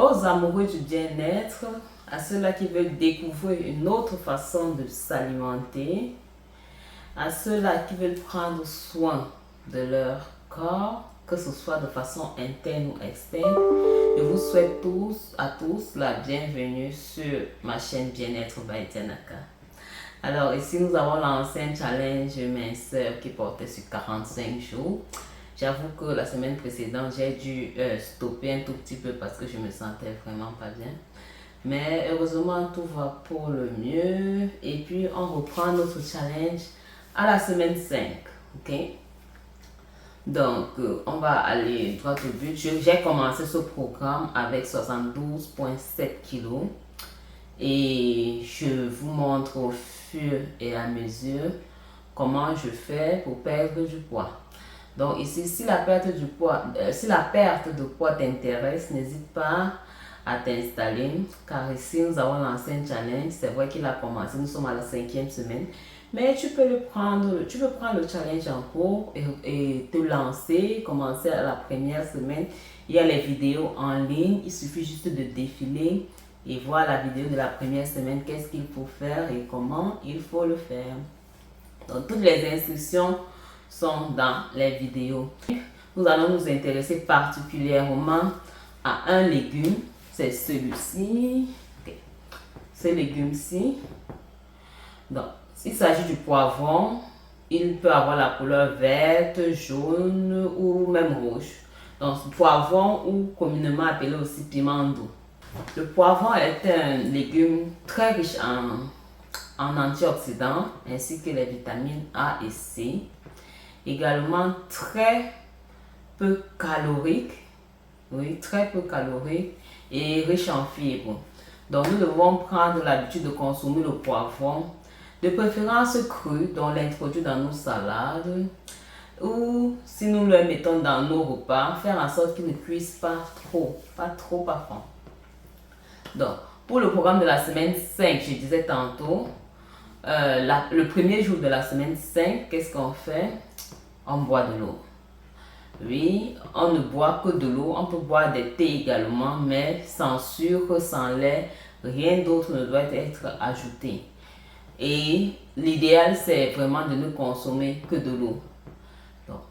aux amoureux du bien-être, à ceux-là qui veulent découvrir une autre façon de s'alimenter, à ceux-là qui veulent prendre soin de leur corps, que ce soit de façon interne ou externe, je vous souhaite à tous la bienvenue sur ma chaîne Bien-être by Tianaka. Alors ici nous avons lancé un challenge minceur qui portait sur 45 jours. J'avoue que la semaine précédente j'ai dû stopper un tout petit peu parce que je me sentais vraiment pas bien. Mais heureusement tout va pour le mieux et puis on reprend notre challenge à la semaine 5. Ok? Donc, on va aller droit au but. J'ai commencé ce programme avec 72,7 kilos et je vous montre au fur et à mesure comment je fais pour perdre du poids. Donc ici, si la perte de poids t'intéresse, n'hésite pas à t'installer car ici nous avons lancé un challenge. C'est vrai qu'il a commencé, nous sommes à la 5e semaine. Mais tu peux prendre le challenge en cours et te lancer, commencer à la première semaine. Il y a les vidéos en ligne, il suffit juste de défiler et voir la vidéo de la première semaine, qu'est-ce qu'il faut faire et comment il faut le faire. Donc toutes les instructions sont dans les vidéos. Nous allons nous intéresser particulièrement à un légume, c'est celui-ci. Okay. Ce légume-ci. Donc, il s'agit du poivron. Il peut avoir la couleur verte, jaune ou même rouge. Donc, poivron ou communément appelé aussi piment doux. Le poivron est un légume très riche en antioxydants ainsi que les vitamines A et C. Également très peu calorique, oui, très peu calorique et riche en fibres. Donc nous devons prendre l'habitude de consommer le poivron, de préférence cru, dont l'introduire dans nos salades, ou si nous le mettons dans nos repas, faire en sorte qu'il ne cuise pas trop à fond. Donc pour le programme de la semaine 5, je disais tantôt, le premier jour de la semaine 5, qu'est-ce qu'on fait? On boit de l'eau. Oui, on ne boit que de l'eau. On peut boire des thés également, mais sans sucre, sans lait, rien d'autre ne doit être ajouté. Et l'idéal, c'est vraiment de ne consommer que de l'eau. Donc,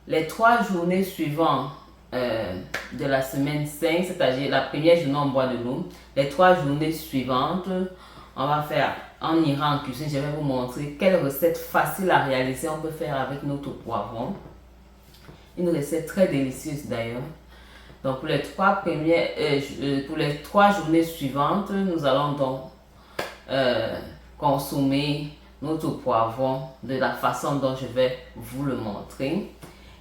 les 3 journées suivantes de la semaine 5, c'est-à-dire la première journée, on boit de l'eau. Les 3 journées suivantes, on ira en cuisine. Je vais vous montrer quelle recette facile à réaliser on peut faire avec notre poivron. Une recette très délicieuse d'ailleurs. Donc pour les 3 journées suivantes, nous allons donc consommer notre poivron de la façon dont je vais vous le montrer.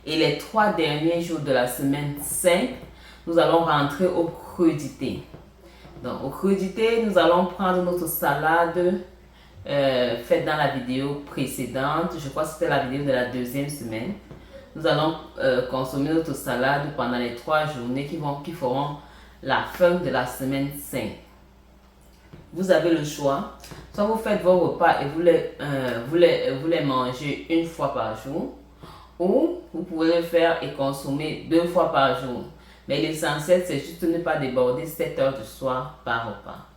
Et les 3 derniers jours de la semaine 5, nous allons rentrer aux crudités. Donc aux crudités, nous allons prendre notre salade faite dans la vidéo précédente. Je crois que c'était la vidéo de la 2e semaine. Nous allons consommer notre salade pendant les 3 journées qui feront la fin de la semaine 5. Vous avez le choix. Soit vous faites vos repas et vous les mangez une fois par jour. Ou vous pouvez le faire et consommer 2 fois par jour. Mais l'essentiel, c'est juste de ne pas déborder 7 heures du soir par repas.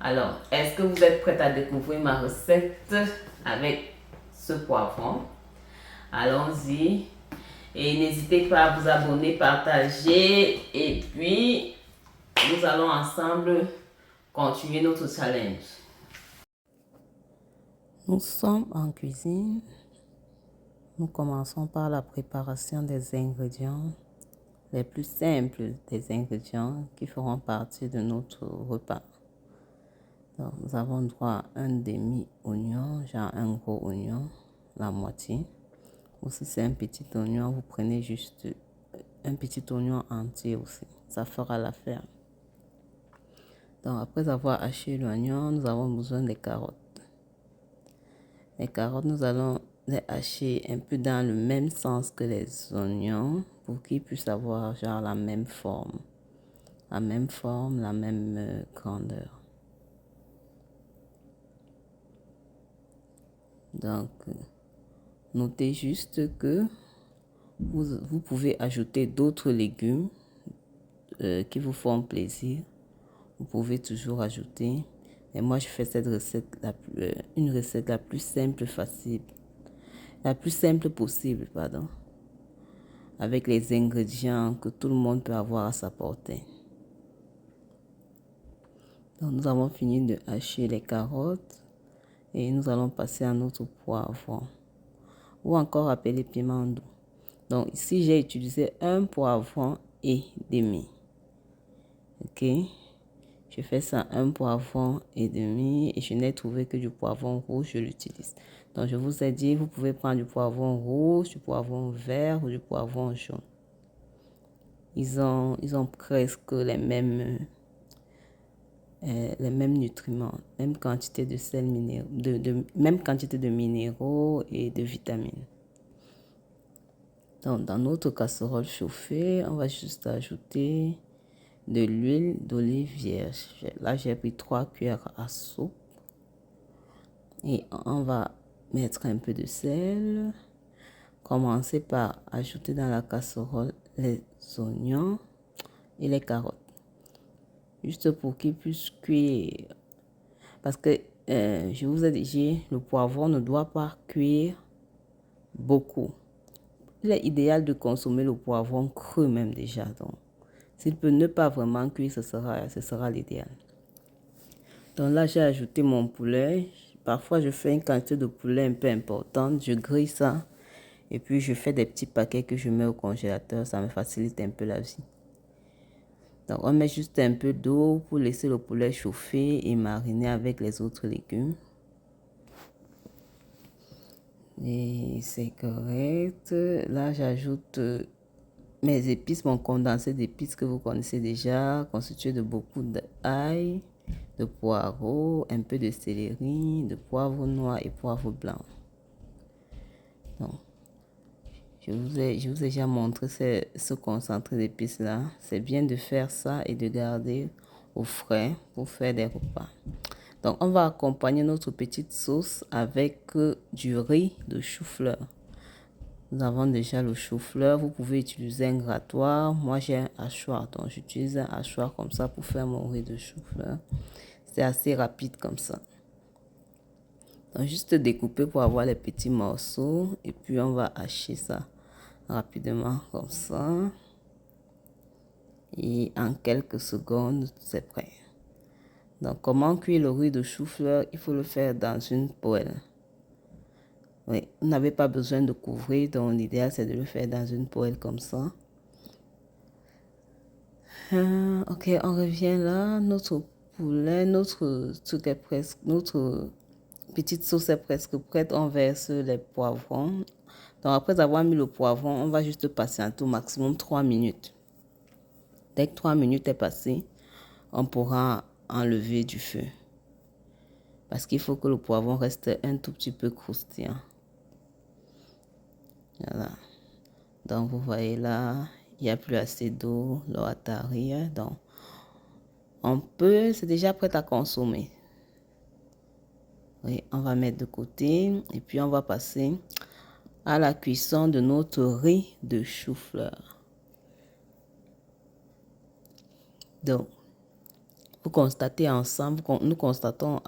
Alors, est-ce que vous êtes prête à découvrir ma recette avec ce poivron? Allons-y. Et n'hésitez pas à vous abonner, partager. Et puis, nous allons ensemble continuer notre challenge. Nous sommes en cuisine. Nous commençons par la préparation des ingrédients, les plus simples des ingrédients qui feront partie de notre repas. Donc, nous avons droit à un demi-oignon, genre un gros oignon, la moitié. Ou si c'est un petit oignon, vous prenez juste un petit oignon entier aussi. Ça fera l'affaire. Donc, après avoir haché l'oignon, nous avons besoin des carottes. Les carottes, nous allons les hacher un peu dans le même sens que les oignons pour qu'ils puissent avoir genre la même forme. La même grandeur. Donc, notez juste que vous pouvez ajouter d'autres légumes qui vous font plaisir, vous pouvez toujours ajouter. Mais moi, je fais cette recette, une recette la plus simple possible, pardon, avec les ingrédients que tout le monde peut avoir à sa portée. Donc, nous avons fini de hacher les carottes et nous allons passer à notre poivron, ou encore appelé piment doux. Donc, ici, j'ai utilisé un poivron et demi. Ok, je fais ça un poivron et demi et je n'ai trouvé que du poivron rouge, je l'utilise. Donc, je vous ai dit, vous pouvez prendre du poivron rouge, du poivron vert ou du poivron jaune. Ils ont presque les mêmes nutriments, même quantité de sel minéraux, même quantité de minéraux et de vitamines. Donc, dans notre casserole chauffée, on va juste ajouter de l'huile d'olive vierge. Là, j'ai pris 3 cuillères à soupe. Et on va mettre un peu de sel. Commencer par ajouter dans la casserole les oignons et les carottes. Juste pour qu'ils puissent cuire. Parce que, je vous ai dit, le poivron ne doit pas cuire beaucoup. Il est idéal de consommer le poivron cru même déjà. Donc, s'il peut ne pas vraiment cuire, ce sera l'idéal. Donc là, j'ai ajouté mon poulet. Parfois, je fais une quantité de poulet un peu importante. Je grille ça. Et puis, je fais des petits paquets que je mets au congélateur. Ça me facilite un peu la vie. Donc, on met juste un peu d'eau pour laisser le poulet chauffer et mariner avec les autres légumes. Et c'est correct. Là, j'ajoute mes épices, mon condensé d'épices que vous connaissez déjà, constitué de beaucoup d'ail, de poireaux, un peu de céleri, de poivre noir et poivre blanc. Donc, je vous ai déjà montré ce concentré d'épices là. C'est bien de faire ça et de garder au frais pour faire des repas. Donc, on va accompagner notre petite sauce avec du riz de chou-fleur. Nous avons déjà le chou-fleur. Vous pouvez utiliser un grattoir. Moi, j'ai un hachoir. Donc, j'utilise un hachoir comme ça pour faire mon riz de chou-fleur. C'est assez rapide comme ça. Donc, juste découper pour avoir les petits morceaux. Et puis, on va hacher ça rapidement comme ça. Et en quelques secondes, c'est prêt. Donc, comment cuire le riz de chou-fleur? Il faut le faire dans une poêle. Oui, vous n'avez pas besoin de couvrir, donc l'idéal c'est de le faire dans une poêle comme ça. Ok, on revient là. Notre poulet, notre petite sauce est presque prête. On verse les poivrons. Donc, après avoir mis le poivron, on va juste patienter au maximum 3 minutes. Dès que 3 minutes est passé, on pourra enlever du feu. Parce qu'il faut que le poivron reste un tout petit peu croustillant. Voilà. Donc, vous voyez là, il n'y a plus assez d'eau, l'eau a tari. Donc, c'est déjà prêt à consommer. Oui, on va mettre de côté et puis on va passer à la cuisson de notre riz de chou-fleur. Donc, vous constatez ensemble, nous constatons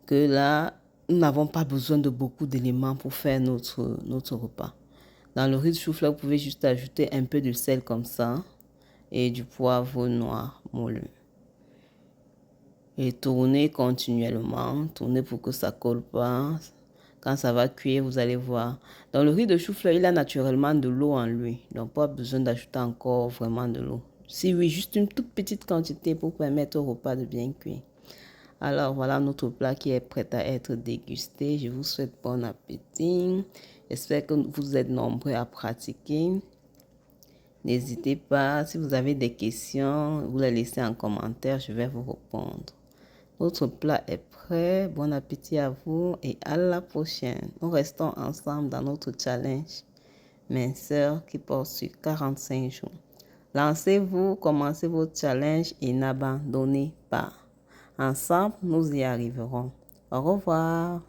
que là, nous n'avons pas besoin de beaucoup d'éléments pour faire notre repas. Dans le riz de chou-fleur, vous pouvez juste ajouter un peu de sel comme ça et du poivre noir moulu. Et tournez continuellement, tournez pour que ça colle pas. Quand ça va cuire, vous allez voir. Dans le riz de chou-fleur, il a naturellement de l'eau en lui. Donc, pas besoin d'ajouter encore vraiment de l'eau. Si oui, juste une toute petite quantité pour permettre au repas de bien cuire. Alors, voilà notre plat qui est prêt à être dégusté. Je vous souhaite bon appétit. J'espère que vous êtes nombreux à pratiquer. N'hésitez pas, si vous avez des questions, vous les laissez en commentaire, je vais vous répondre. Notre plat est prêt. Bon appétit à vous et à la prochaine. Nous restons ensemble dans notre challenge minceur qui porte sur 45 jours. Lancez-vous, commencez votre challenge et n'abandonnez pas. Ensemble, nous y arriverons. Au revoir.